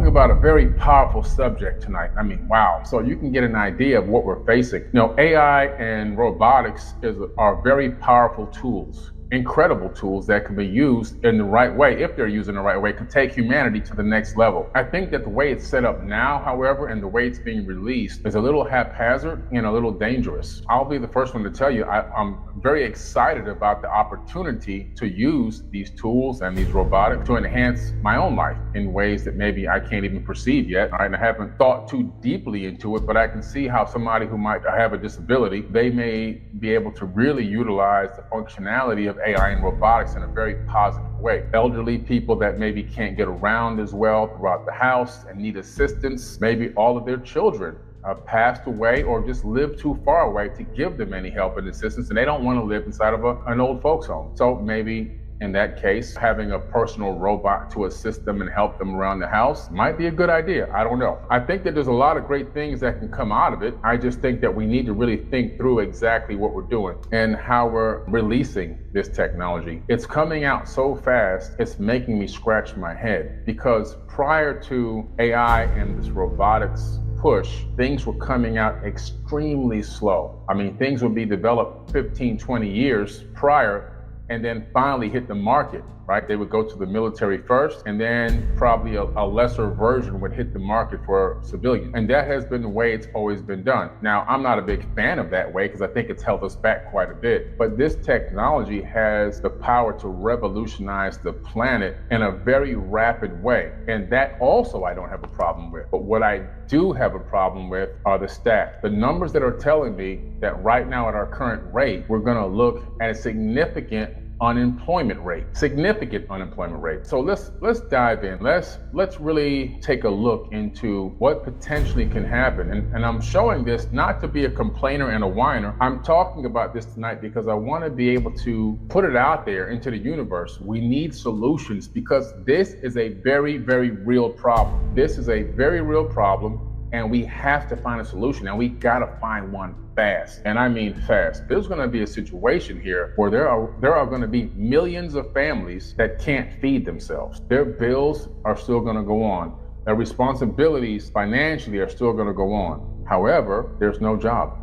about a very powerful subject tonight. I mean, wow. So you can get an idea of what we're facing. AI and robotics are very powerful tools, incredible tools that can be used in the right way. If they're used in the right way, can take humanity to the next level. I think that the way it's set up now, however, and the way it's being released is a little haphazard and a little dangerous. I'll be the first one to tell you, I'm very excited about the opportunity to use these tools and these robotics to enhance my own life in ways that maybe I can't even perceive yet. I haven't thought too deeply into it, but I can see how somebody who might have a disability, they may be able to really utilize the functionality of AI and robotics in a very positive way. Elderly people that maybe can't get around as well throughout the house and need assistance, maybe all of their children passed away or just live too far away to give them any help and assistance, and they don't want to live inside of an old folks home. So maybe in that case, having a personal robot to assist them and help them around the house might be a good idea. I don't know. I think that there's a lot of great things that can come out of it. I just think that we need to really think through exactly what we're doing and how we're releasing this technology. It's coming out so fast, it's making me scratch my head, because prior to AI and this robotics push, things were coming out extremely slow. I mean, things would be developed 15, 20 years prior and then finally hit the market, right? They would go to the military first, and then probably a lesser version would hit the market for civilians. And that has been the way it's always been done. Now, I'm not a big fan of that way because I think it's held us back quite a bit. But this technology has the power to revolutionize the planet in a very rapid way. And that also I don't have a problem with. But what I do have a problem with are the stats. The numbers that are telling me that right now at our current rate, we're gonna look at a significant unemployment rate. So let's dive in. Let's really take a look into what potentially can happen. And I'm showing this not to be a complainer and a whiner. I'm talking about this tonight because I want to be able to put it out there into the universe. We need solutions because this is a very, very real problem. This is a very real problem, and we have to find a solution, and we gotta find one fast. And I mean fast. There's gonna be a situation here where there are gonna be millions of families that can't feed themselves. Their bills are still gonna go on. Their responsibilities financially are still gonna go on. However, there's no job.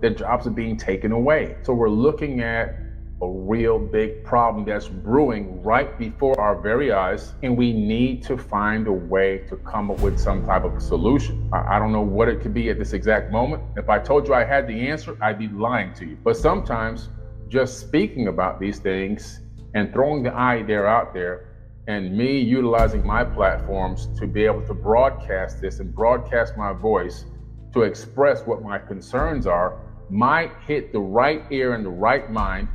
Their jobs are being taken away. So we're looking at a real big problem that's brewing right before our very eyes, and we need to find a way to come up with some type of solution. I don't know what it could be at this exact moment. If I told you I had the answer, I'd be lying to you. But sometimes just speaking about these things and throwing the idea out there, and me utilizing my platforms to be able to broadcast this and broadcast my voice to express what my concerns are, might hit the right ear and the right mind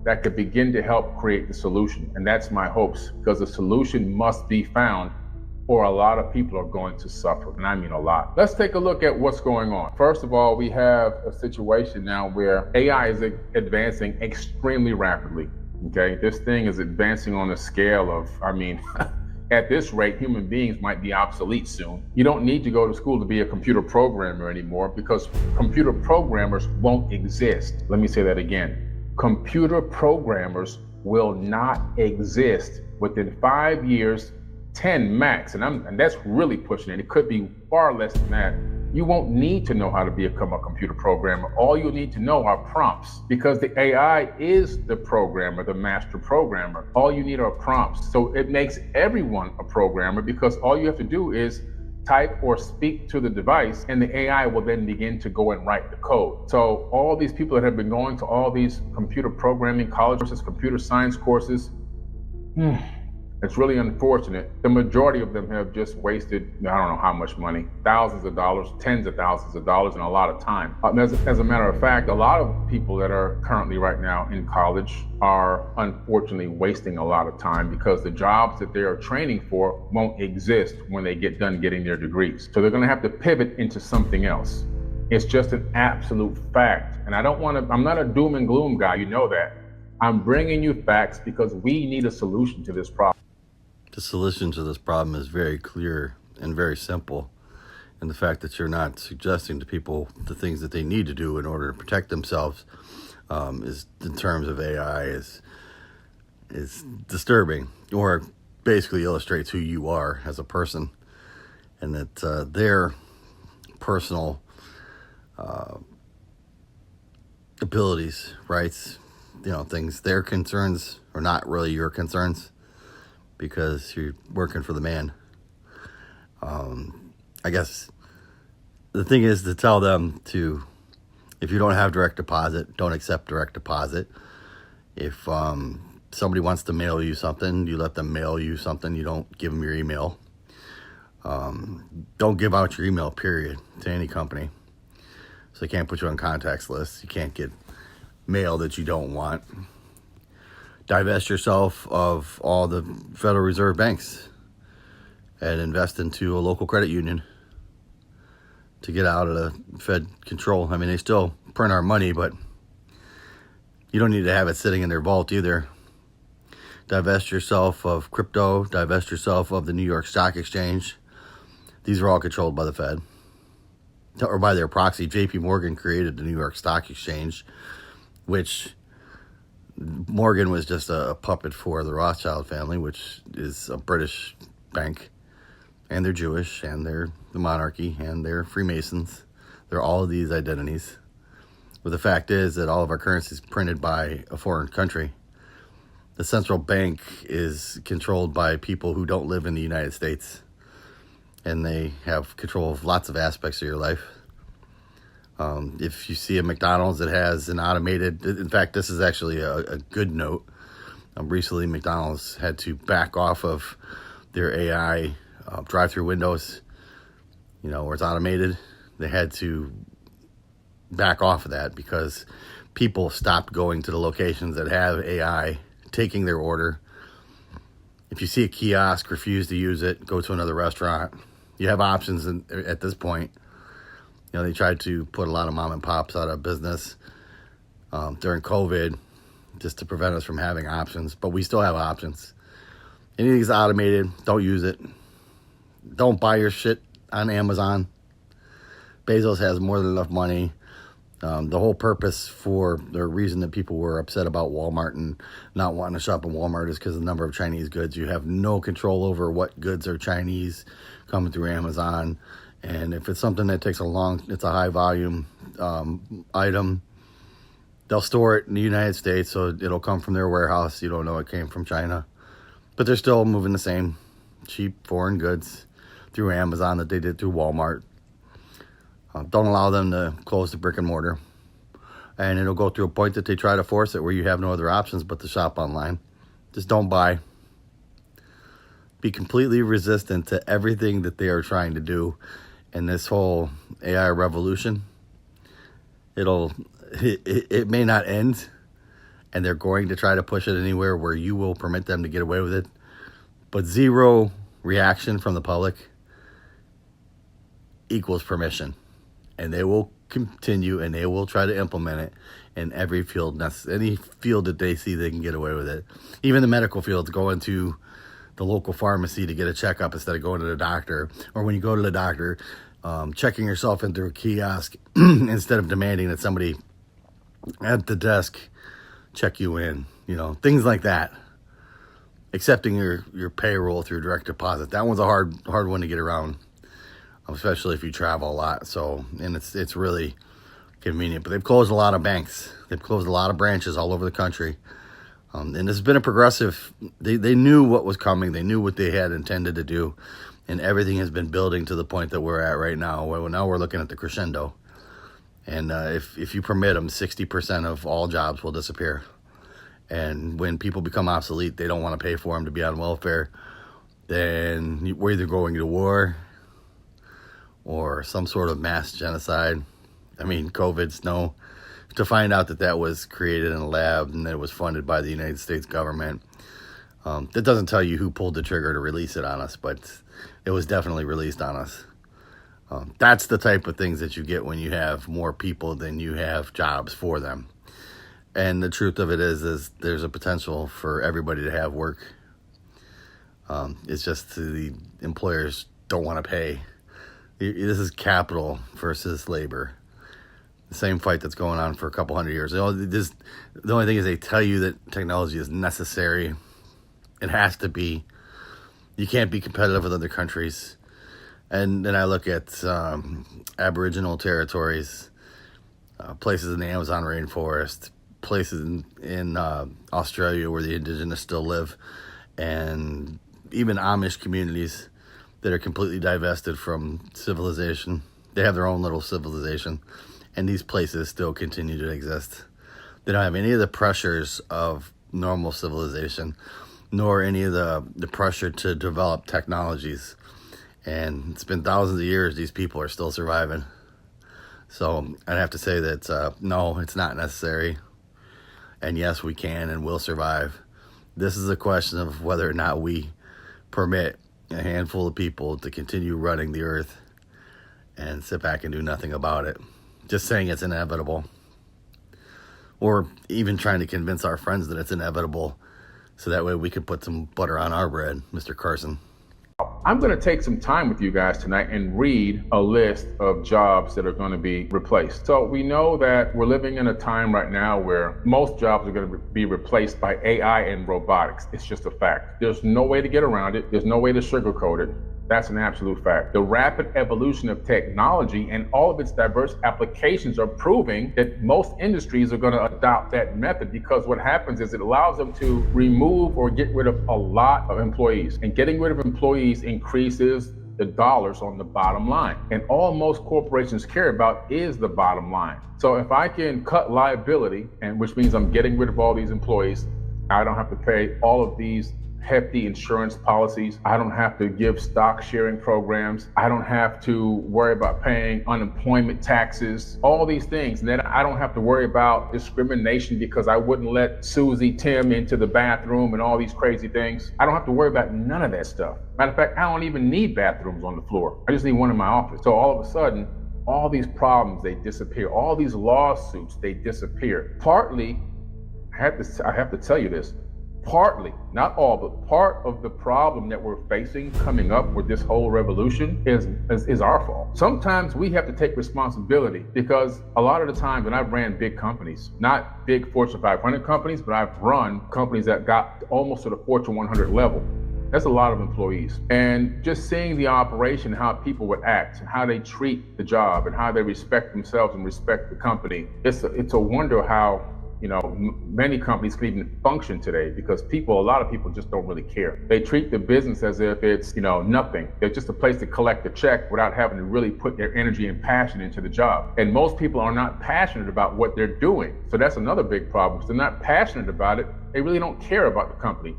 that could begin to help create the solution. And that's my hopes, because the solution must be found or a lot of people are going to suffer. And I mean a lot. Let's take a look at what's going on. First of all, we have a situation now where AI is advancing extremely rapidly. Okay, this thing is advancing on a scale of, at this rate, human beings might be obsolete soon. You don't need to go to school to be a computer programmer anymore, because computer programmers won't exist. Let me say that again. Computer programmers will not exist within 5 years, 10 max. And that's really pushing it. It could be far less than that. You won't need to know how to become a computer programmer. All you need to know are prompts, because the AI is the programmer, the master programmer. All you need are prompts. So it makes everyone a programmer, because all you have to do is type or speak to the device, and the AI will then begin to go and write the code. So all these people that have been going to all these computer programming college courses, computer science courses, it's really unfortunate. The majority of them have just wasted, I don't know how much money, thousands of dollars, tens of thousands of dollars, and a lot of time. As a matter of fact, a lot of people that are currently right now in college are unfortunately wasting a lot of time, because the jobs that they are training for won't exist when they get done getting their degrees. So they're gonna have to pivot into something else. It's just an absolute fact. And I'm not a doom and gloom guy, you know that. I'm bringing you facts because we need a solution to this problem. The solution to this problem is very clear and very simple. And the fact that you're not suggesting to people the things that they need to do in order to protect themselves is, in terms of AI, is disturbing, or basically illustrates who you are as a person. and that their personal abilities, rights, things, their concerns are not really your concerns because you're working for the man. I guess the thing is to tell them to, if you don't have direct deposit, don't accept direct deposit. If somebody wants to mail you something, you let them mail you something. You don't give them your email. Don't give out your email, period, to any company. So they can't put you on contacts lists. You can't get mail that you don't want. Divest yourself of all the Federal Reserve banks and invest into a local credit union to get out of the Fed control. I mean, they still print our money, but you don't need to have it sitting in their vault either. Divest yourself of crypto. Divest yourself of the New York Stock Exchange. These are all controlled by the Fed or by their proxy. JP Morgan created the New York Stock Exchange, which Morgan was just a puppet for the Rothschild family, which is a British bank. And they're Jewish, and they're the monarchy, and they're Freemasons. They're all of these identities. But the fact is that all of our currency is printed by a foreign country. The central bank is controlled by people who don't live in the United States. And they have control of lots of aspects of your life. If you see a McDonald's that has an automated... In fact, this is actually a good note. Recently, McDonald's had to back off of their AI drive-through windows, where it's automated. They had to back off of that because people stopped going to the locations that have AI, taking their order. If you see a kiosk, refuse to use it, go to another restaurant. You have options at this point. They tried to put a lot of mom and pops out of business during COVID just to prevent us from having options, but we still have options. Anything's automated, don't use it. Don't buy your shit on Amazon. Bezos has more than enough money. The whole purpose for the reason that people were upset about Walmart and not wanting to shop at Walmart is because of the number of Chinese goods. You have no control over what goods are Chinese coming through Amazon. And if it's something that takes it's a high volume item, they'll store it in the United States, so it'll come from their warehouse. You don't know it came from China. But they're still moving the same cheap foreign goods through Amazon that they did through Walmart. Don't allow them to close the brick and mortar. And it'll go through a point that they try to force it where you have no other options but to shop online. Just don't buy. Be completely resistant to everything that they are trying to do in this whole AI revolution. It may not end, and they're going to try to push it anywhere where you will permit them to get away with it. But zero reaction from the public equals permission. And they will continue and they will try to implement it in every field. Any field that they see they can get away with it. Even the medical fields, going to the local pharmacy to get a checkup instead of going to the doctor. Or when you go to the doctor, checking yourself into a kiosk instead of demanding that somebody at the desk check you in. Things like that. Accepting your payroll through direct deposit. That one's a hard one to get around, especially if you travel a lot. And it's really convenient. But they've closed a lot of banks. They've closed a lot of branches all over the country. And this has been a progressive. They knew what was coming. They knew what they had intended to do. And everything has been building to the point that we're at right now. Well, now we're looking at the crescendo. And if you permit them, 60% of all jobs will disappear. And when people become obsolete, they don't want to pay for them to be on welfare. Then we're either going to war or some sort of mass genocide. I mean, COVID's no. To find out that was created in a lab and that it was funded by the United States government, that doesn't tell you who pulled the trigger to release it on us, but it was definitely released on us. That's the type of things that you get when you have more people than you have jobs for them. And the truth of it is there's a potential for everybody to have work. It's just the employers don't want to pay. This is capital versus labor. The same fight that's going on for a couple hundred years. The only thing is they tell you that technology is necessary. It has to be. You can't be competitive with other countries. And then I look at Aboriginal territories, places in the Amazon rainforest, places in Australia where the indigenous still live, and even Amish communities that are completely divested from civilization. They have their own little civilization, and these places still continue to exist. They don't have any of the pressures of normal civilization, nor any of the pressure to develop technologies. And it's been thousands of years, these people are still surviving. So I'd have to say that no, it's not necessary. And yes, we can and will survive. This is a question of whether or not we permit a handful of people to continue running the earth and sit back and do nothing about it. Just saying it's inevitable. Or even trying to convince our friends that it's inevitable so that way we can put some butter on our bread, Mr. Carson. I'm going to take some time with you guys tonight and read a list of jobs that are going to be replaced. So we know that we're living in a time right now where most jobs are going to be replaced by AI and robotics. It's just a fact. There's no way to get around it. There's no way to sugarcoat it. That's an absolute fact. The rapid evolution of technology and all of its diverse applications are proving that most industries are going to adopt that method, because what happens is it allows them to remove or get rid of a lot of employees. And getting rid of employees increases the dollars on the bottom line. And all most corporations care about is the bottom line. So if I can cut liability, and which means I'm getting rid of all these employees, I don't have to pay all of these hefty insurance policies. I don't have to give stock sharing programs. I don't have to worry about paying unemployment taxes, all these things. And then I don't have to worry about discrimination because I wouldn't let Susie Tim into the bathroom and all these crazy things. I don't have to worry about none of that stuff. Matter of fact, I don't even need bathrooms on the floor. I just need one in my office. So all of a sudden, all these problems, they disappear. All these lawsuits, they disappear. Partly, I have to tell you this, partly, not all, but part of the problem that we're facing coming up with this whole revolution is our fault. Sometimes we have to take responsibility, because a lot of the times when I've ran big companies, not big Fortune 500 companies, but I've run companies that got almost to the Fortune 100 level. That's a lot of employees. And just seeing the operation, how people would act and how they treat the job and how they respect themselves and respect the company, it's a wonder how many companies can even function today, because a lot of people just don't really care. They treat the business as if it's, nothing. It's just a place to collect a check without having to really put their energy and passion into the job. And most people are not passionate about what they're doing. So that's another big problem. If they're not passionate about it, they really don't care about the company.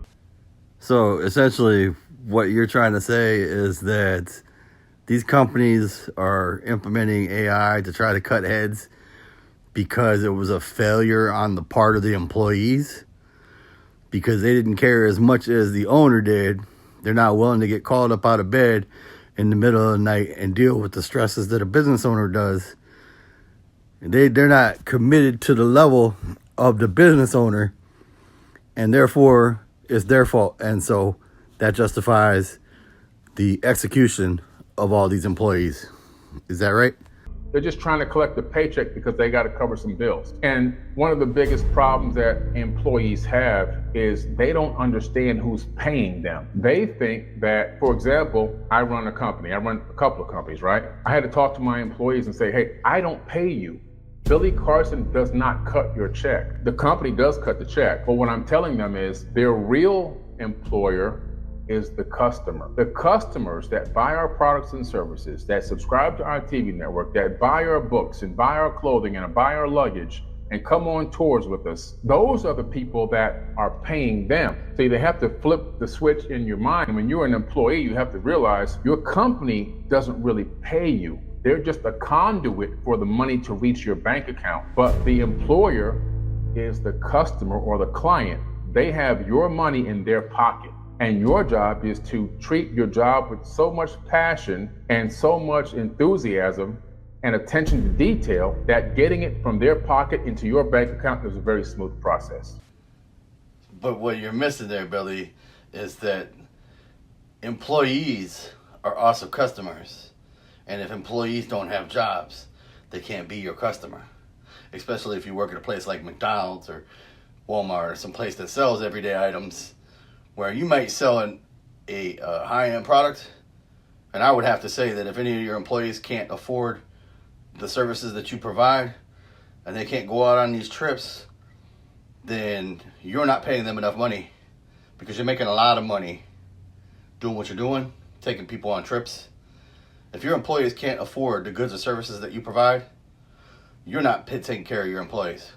So essentially what you're trying to say is that these companies are implementing AI to try to cut heads because it was a failure on the part of the employees, because they didn't care as much as the owner did. They're not willing to get called up out of bed in the middle of the night and deal with the stresses that a business owner does. They're not committed to the level of the business owner, and therefore it's their fault. And so that justifies the execution of all these employees. Is that right? They're just trying to collect a paycheck because they got to cover some bills. And one of the biggest problems that employees have is they don't understand who's paying them. They think that, for example, I run a company. I run a couple of companies, right? I had to talk to my employees and say, hey, I don't pay you. Billy Carson does not cut your check. The company does cut the check. But what I'm telling them is their real employer is the customer. The customers that buy our products and services, that subscribe to our TV network, that buy our books and buy our clothing and buy our luggage and come on tours with us, those are the people that are paying them. So they have to flip the switch in your mind. When you're an employee, you have to realize your company doesn't really pay you. They're just a conduit for the money to reach your bank account. But the employer is the customer or the client. They have your money in their pocket. And your job is to treat your job with so much passion and so much enthusiasm and attention to detail that getting it from their pocket into your bank account is a very smooth process. But what you're missing there, Billy, is that employees are also customers. And if employees don't have jobs, they can't be your customer. Especially if you work at a place like McDonald's or Walmart or some place that sells everyday items, where you might sell a high-end product, And I would have to say that if any of your employees can't afford the services that you provide and they can't go out on these trips, then you're not paying them enough money, because you're making a lot of money doing what you're doing, taking people on trips. If your employees can't afford the goods or services that you provide, you're not taking care of your employees.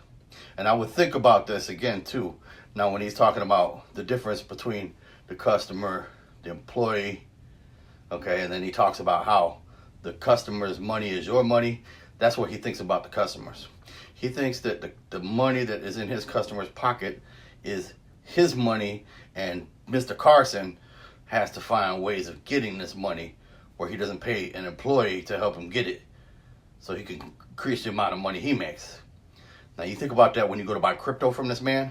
And I would think about this again too. Now, when he's talking about the difference between the customer, the employee, okay, and then he talks about how the customer's money is your money, that's what he thinks about the customers. He thinks that the money that is in his customer's pocket is his money, and Mr. Carson has to find ways of getting this money where he doesn't pay an employee to help him get it, so he can increase the amount of money he makes. Now, you think about that when you go to buy crypto from this man.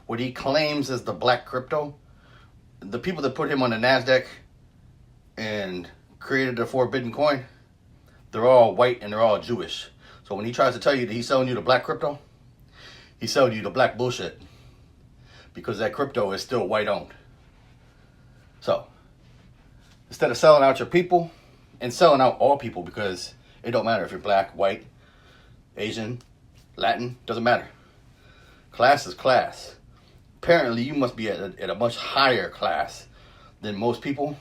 What he claims is the black crypto, the people that put him on the NASDAQ and created the forbidden coin, they're all white and they're all Jewish. So when he tries to tell you that he's selling you the black crypto, he's selling you the black bullshit, because that crypto is still white owned. So instead of selling out your people, and selling out all people, because it don't matter if you're black, white, Asian, Latin, doesn't matter. Class is class. Apparently you must be at a much higher class than most people,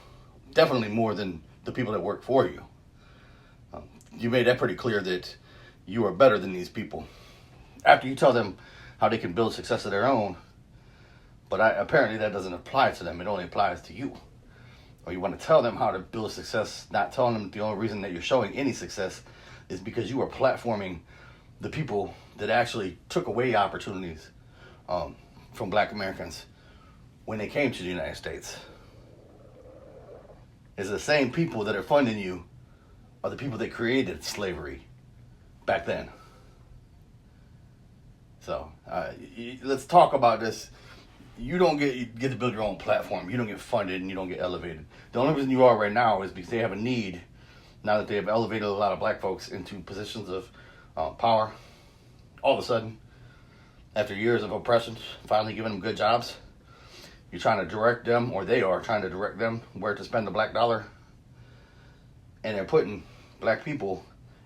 definitely more than the people that work for you. You made that pretty clear that you are better than these people after you tell them how they can build success of their own. But apparently that doesn't apply to them. It only applies to you. Or you want to tell them how to build success, not telling them the only reason that you're showing any success is because you are platforming the people that actually took away opportunities from black Americans when they came to the United States. It's the same people that are funding you are the people that created slavery back then. So let's talk about this. You don't get to build your own platform. You don't get funded and you don't get elevated. The only reason you are right now is because they have a need, now that they have elevated a lot of black folks into positions of power. All of a sudden, after years of oppression, finally giving them good jobs, you're trying to direct them, or they are trying to direct them where to spend the black dollar. And they're putting black people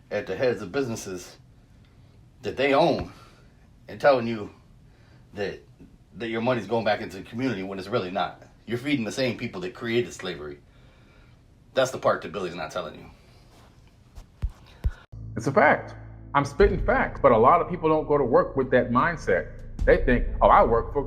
at the heads of businesses that they own and telling you that your money's going back into the community when it's really not. You're feeding the same people that created slavery. That's the part that Billy's not telling you. It's a fact. I'm spitting facts, but a lot of people don't go to work with that mindset. They think, oh, I work for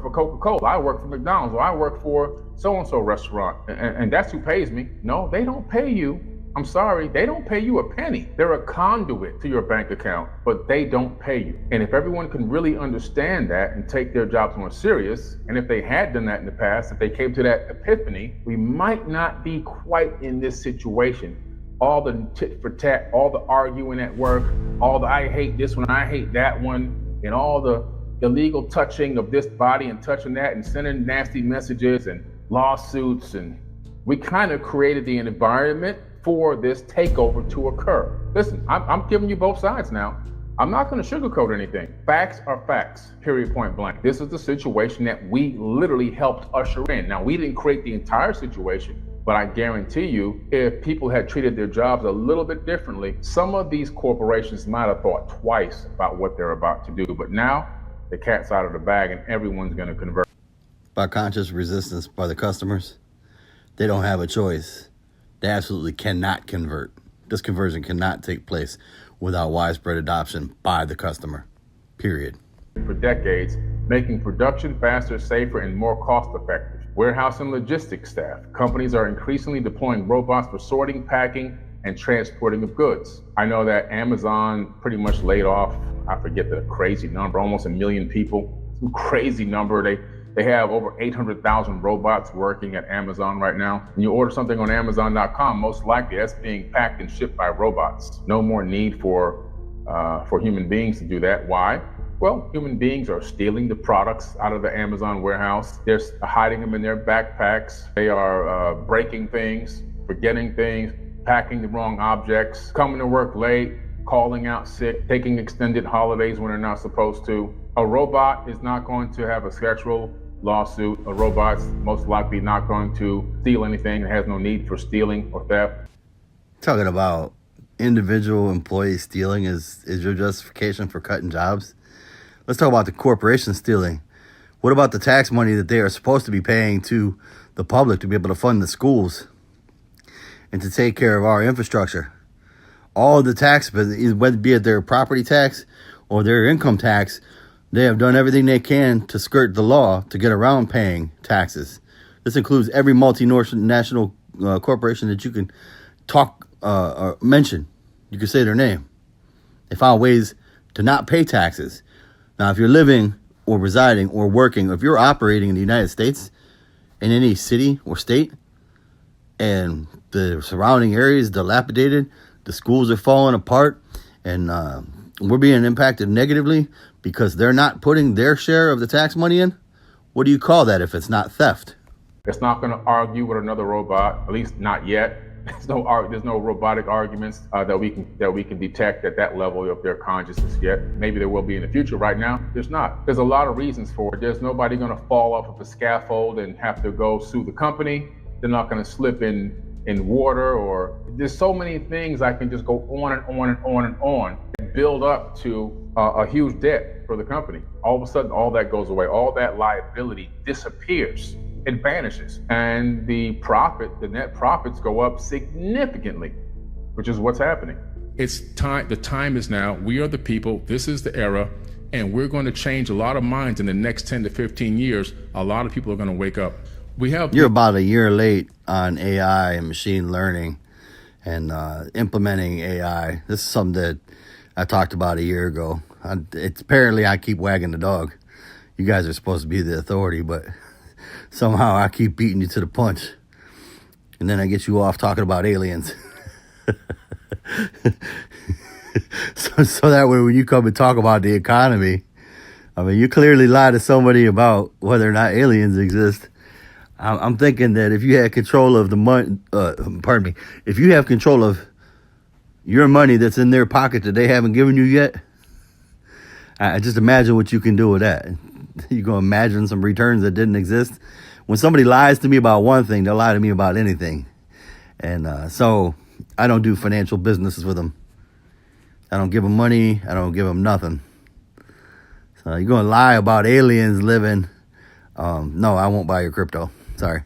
Coca-Cola, I work for McDonald's, or I work for so-and-so restaurant, and that's who pays me. No, they don't pay you. I'm sorry, they don't pay you a penny. They're a conduit to your bank account, but they don't pay you. And if everyone can really understand that and take their jobs more serious, and if they had done that in the past, if they came to that epiphany, we might not be quite in this situation. All the tit for tat, all the arguing at work, all the I hate this one, I hate that one, and all the illegal touching of this body and touching that and sending nasty messages and lawsuits. And we kind of created the environment for this takeover to occur. Listen, I'm giving you both sides now. I'm not going to sugarcoat anything. Facts are facts, period, point blank. This is the situation that we literally helped usher in. Now, we didn't create the entire situation, but I guarantee you, if people had treated their jobs a little bit differently, some of these corporations might have thought twice about what they're about to do. But now, the cat's out of the bag and everyone's going to convert. By conscious resistance by the customers, they don't have a choice. They absolutely cannot convert. This conversion cannot take place without widespread adoption by the customer, period. For decades, making production faster, safer, and more cost-effective. Warehouse and logistics staff. Companies are increasingly deploying robots for sorting, packing, and transporting of goods. I know that Amazon pretty much laid off, I forget the crazy number, almost 1 million people. Some crazy number. They have over 800,000 robots working at Amazon right now. When you order something on Amazon.com, most likely that's being packed and shipped by robots. No more need for human beings to do that. Why? Well, human beings are stealing the products out of the Amazon warehouse. They're hiding them in their backpacks. They are breaking things, forgetting things, packing the wrong objects, coming to work late, calling out sick, taking extended holidays when they're not supposed to. A robot is not going to have a schedule lawsuit. A robot's most likely not going to steal anything and has no need for stealing or theft. Talking about individual employees stealing is your justification for cutting jobs? Let's talk about the corporation stealing. What about the tax money that they are supposed to be paying to the public to be able to fund the schools and to take care of our infrastructure? All of the tax, whether be it their property tax or their income tax, they have done everything they can to skirt the law to get around paying taxes. This includes every multinational corporation that you can talk or mention. You can say their name. They found ways to not pay taxes. Now, if you're living or residing or working, or if you're operating in the United States, in any city or state, and the surrounding area is dilapidated, the schools are falling apart, and we're being impacted negatively because they're not putting their share of the tax money in, what do you call that if it's not theft? It's not going to argue with another robot, at least not yet. There's no robotic arguments that we can detect at that level of their consciousness yet. Maybe there will be in the future. Right now, there's not. There's a lot of reasons for it. There's nobody going to fall off of a scaffold and have to go sue the company. They're not going to slip in water, or there's so many things. I can just go on and on and on and on and build up to a huge debt for the company. All of a sudden, all that goes away. All that liability disappears. It vanishes, and the net profits go up significantly, which is what's happening. It's time. The time is now. We are the people. This is the era, and we're going to change a lot of minds in the next 10 to 15 years. A lot of people are going to wake up. You're about a year late on AI and machine learning and implementing AI. This is something that I talked about a year ago. It's apparently I keep wagging the dog. You guys are supposed to be the authority, but somehow I keep beating you to the punch. And then I get you off talking about aliens. so that way when you come and talk about the economy, I mean, you clearly lie to somebody about whether or not aliens exist. I'm thinking that if you had control of the money, if you have control of your money that's in their pocket that they haven't given you yet, I just imagine what you can do with that. You gonna imagine some returns that didn't exist? When somebody lies to me about one thing, they'll lie to me about anything. And so I don't do financial businesses with them. I don't give them money. I don't give them nothing. So you're gonna lie about aliens living? No, I won't buy your crypto. Sorry.